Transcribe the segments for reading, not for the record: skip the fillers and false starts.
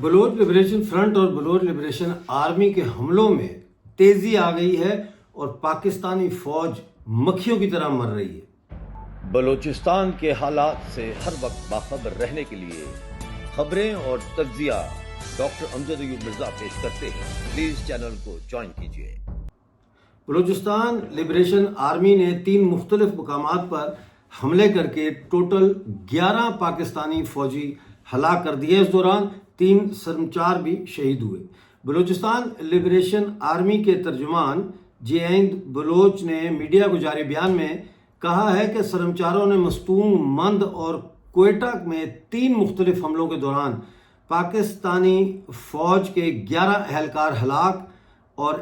Baloch liberation front اور Baloch liberation army کے حملوں میں تیزی آ گئی ہے اور پاکستانی فوج مکھیوں کی طرح مر رہی ہے۔ بلوچستان کے حالات سے ہر وقت باخبر رہنے کے لیے خبریں اور تجزیہ ڈاکٹر امجد ایوب مرزا پیش کرتے ہیں۔ پلیز چینل کو جوائن کیجیے۔ بلوچستان لبریشن آرمی نے 3 مختلف مقامات پر حملے کر کے ٹوٹل 11 پاکستانی فوجی ہلاک کر دیے۔ اس دوران 3 سرمچار بھی شہید ہوئے۔ بلوچستان لبریشن آرمی کے ترجمان جیند بلوچ نے میڈیا کو جاری بیان میں کہا ہے کہ سرمچاروں نے مستونگ، مند اور کوئٹہ میں 3 مختلف حملوں کے دوران پاکستانی فوج کے 11 اہلکار ہلاک اور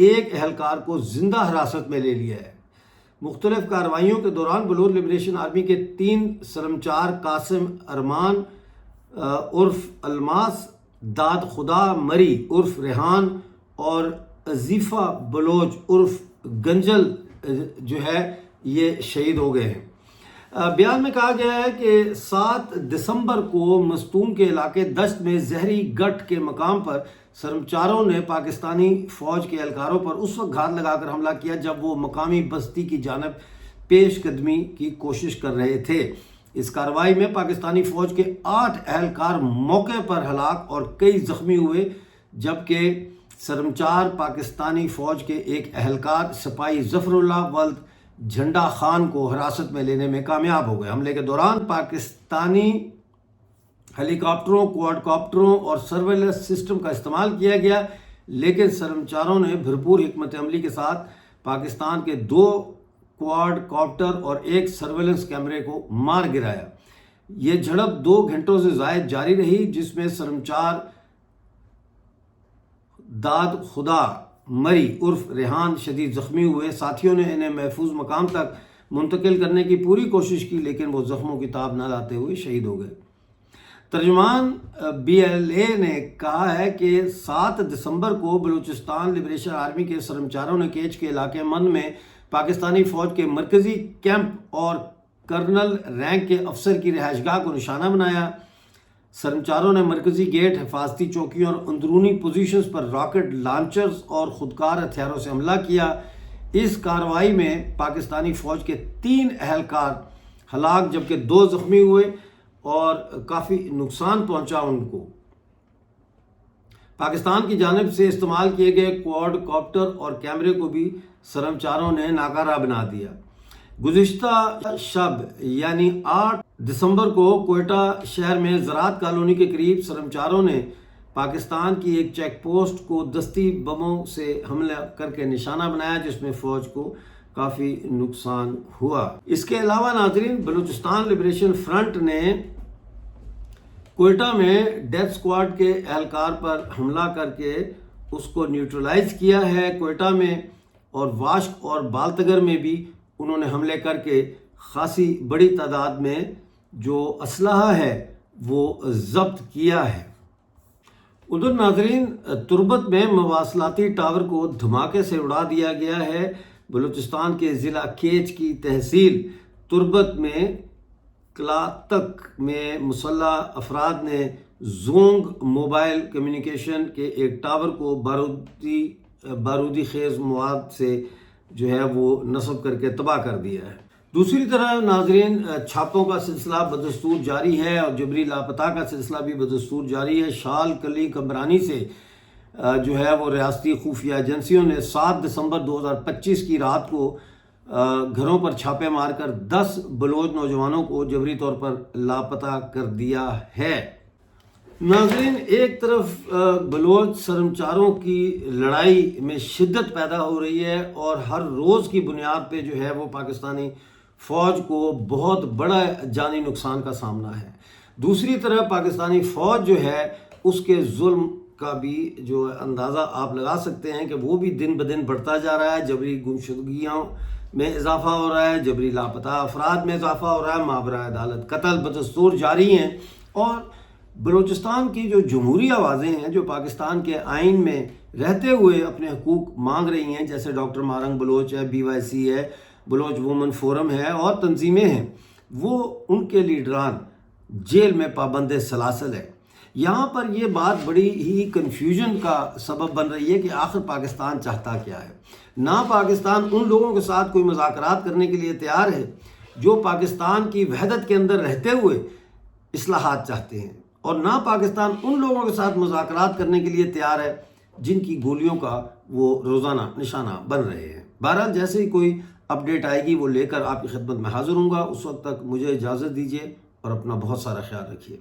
1 اہلکار کو زندہ حراست میں لے لیا ہے۔ مختلف کارروائیوں کے دوران بلوچ لبریشن آرمی کے 3 سرمچار قاسم ارمان عرف الماس، داد خدا مری عرف ریحان اور عزیفہ بلوچ عرف گنجل یہ شہید ہو گئے ہیں۔ بیان میں کہا گیا ہے کہ 7 دسمبر کو مستونگ کے علاقے دشت میں زہری گٹھ کے مقام پر سرمچاروں نے پاکستانی فوج کے اہلکاروں پر اس وقت گھات لگا کر حملہ کیا جب وہ مقامی بستی کی جانب پیش قدمی کی کوشش کر رہے تھے۔ اس کارروائی میں پاکستانی فوج کے 8 اہلکار موقع پر ہلاک اور کئی زخمی ہوئے، جبکہ سرمچار پاکستانی فوج کے 1 اہلکار سپاہی ظفر اللہ ولد جھنڈا خان کو حراست میں لینے میں کامیاب ہو گئے۔ حملے کے دوران پاکستانی ہیلی کاپٹروں، کوڈ کاپٹروں اور سرویلنس سسٹم کا استعمال کیا گیا، لیکن سرمچاروں نے بھرپور حکمت عملی کے ساتھ پاکستان کے 2 کوڈ کاپٹر اور 1 سرویلنس کیمرے کو مار گرایا۔ یہ جھڑپ 2 گھنٹوں سے زائد جاری رہی، جس میں سرمچار داد خدا مری عرف ریحان شدید زخمی ہوئے۔ ساتھیوں نے انہیں محفوظ مقام تک منتقل کرنے کی پوری کوشش کی، لیکن وہ زخموں کی تاب نہ لاتے ہوئے شہید ہو گئے۔ ترجمان BLA نے کہا ہے کہ 7 دسمبر کو بلوچستان لبریشن آرمی کے سرمچاروں نے کیچ کے علاقے مند میں پاکستانی فوج کے مرکزی کیمپ اور کرنل رینک کے افسر کی رہائش گاہ کو نشانہ بنایا۔ سرمچاروں نے مرکزی گیٹ، حفاظتی چوکیوں اور اندرونی پوزیشنز پر راکٹ لانچرز اور خودکار ہتھیاروں سے حملہ کیا۔ اس کارروائی میں پاکستانی فوج کے 3 اہلکار ہلاک جبکہ 2 زخمی ہوئے اور کافی نقصان پہنچا ان کو۔ پاکستان کی جانب سے استعمال کیے گئے کوڈ کاپٹر اور کیمرے کو بھی سرمچاروں نے ناکارہ بنا دیا۔ گزشتہ شب یعنی 8 دسمبر کو کوئٹہ شہر میں زراعت کالونی کے قریب سرمچاروں نے پاکستان کی ایک چیک پوسٹ کو دستی بموں سے حملہ کر کے نشانہ بنایا، جس میں فوج کو کافی نقصان ہوا۔ اس کے علاوہ ناظرین، بلوچستان لبریشن فرنٹ نے کوئٹہ میں ڈیتھ سکواڈ کے اہلکار پر حملہ کر کے اس کو نیوٹرلائز کیا ہے۔ کوئٹہ میں اور واشک اور بالتگر میں بھی انہوں نے حملے کر کے خاصی بڑی تعداد میں جو اسلحہ ہے وہ ضبط کیا ہے۔ ادھر ناظرین، تربت میں مواصلاتی ٹاور کو دھماکے سے اڑا دیا گیا ہے۔ بلوچستان کے ضلع کیچ کی تحصیل تربت میں کلاتک میں مسلح افراد نے زونگ موبائل کمیونیکیشن کے ایک ٹاور کو بارودی خیز مواد سے وہ نصب کر کے تباہ کر دیا ہے۔ دوسری طرف ناظرین، چھاپوں کا سلسلہ بدستور جاری ہے اور جبری لاپتہ کا سلسلہ بھی بدستور جاری ہے۔ شال کلی کمرانی سے وہ ریاستی خفیہ ایجنسیوں نے 7 دسمبر 2025 کی رات کو گھروں پر چھاپے مار کر 10 بلوچ نوجوانوں کو جبری طور پر لاپتہ کر دیا ہے۔ ناظرین، ایک طرف بلوچ سرمچاروں کی لڑائی میں شدت پیدا ہو رہی ہے اور ہر روز کی بنیاد پہ وہ پاکستانی فوج کو بہت بڑا جانی نقصان کا سامنا ہے۔ دوسری طرف پاکستانی فوج اس کے ظلم کا بھی اندازہ آپ لگا سکتے ہیں کہ وہ بھی دن بدن بڑھتا جا رہا ہے۔ جبری گمشدگیوں میں اضافہ ہو رہا ہے، جبری لاپتہ افراد میں اضافہ ہو رہا ہے، مابرہ عدالت قتل بدستور جاری ہیں، اور بلوچستان کی جو جمہوری آوازیں ہیں جو پاکستان کے آئین میں رہتے ہوئے اپنے حقوق مانگ رہی ہیں، جیسے ڈاکٹر مارنگ بلوچ ہے، BYC ہے، بلوچ وومن فورم ہے اور تنظیمیں ہیں، وہ ان کے لیڈران جیل میں پابند سلاسل ہے۔ یہاں پر یہ بات بڑی ہی کنفیوژن کا سبب بن رہی ہے کہ آخر پاکستان چاہتا کیا ہے۔ نہ پاکستان ان لوگوں کے ساتھ کوئی مذاکرات کرنے کے لیے تیار ہے جو پاکستان کی وحدت کے اندر رہتے ہوئے اصلاحات چاہتے ہیں، اور نہ پاکستان ان لوگوں کے ساتھ مذاکرات کرنے کے لیے تیار ہے جن کی گولیوں کا وہ روزانہ نشانہ بن رہے ہیں۔ بہرحال جیسے ہی کوئی اپڈیٹ آئے گی وہ لے کر آپ کی خدمت میں حاضر ہوں گا۔ اس وقت تک مجھے اجازت دیجیے اور اپنا بہت سارا خیال رکھیے۔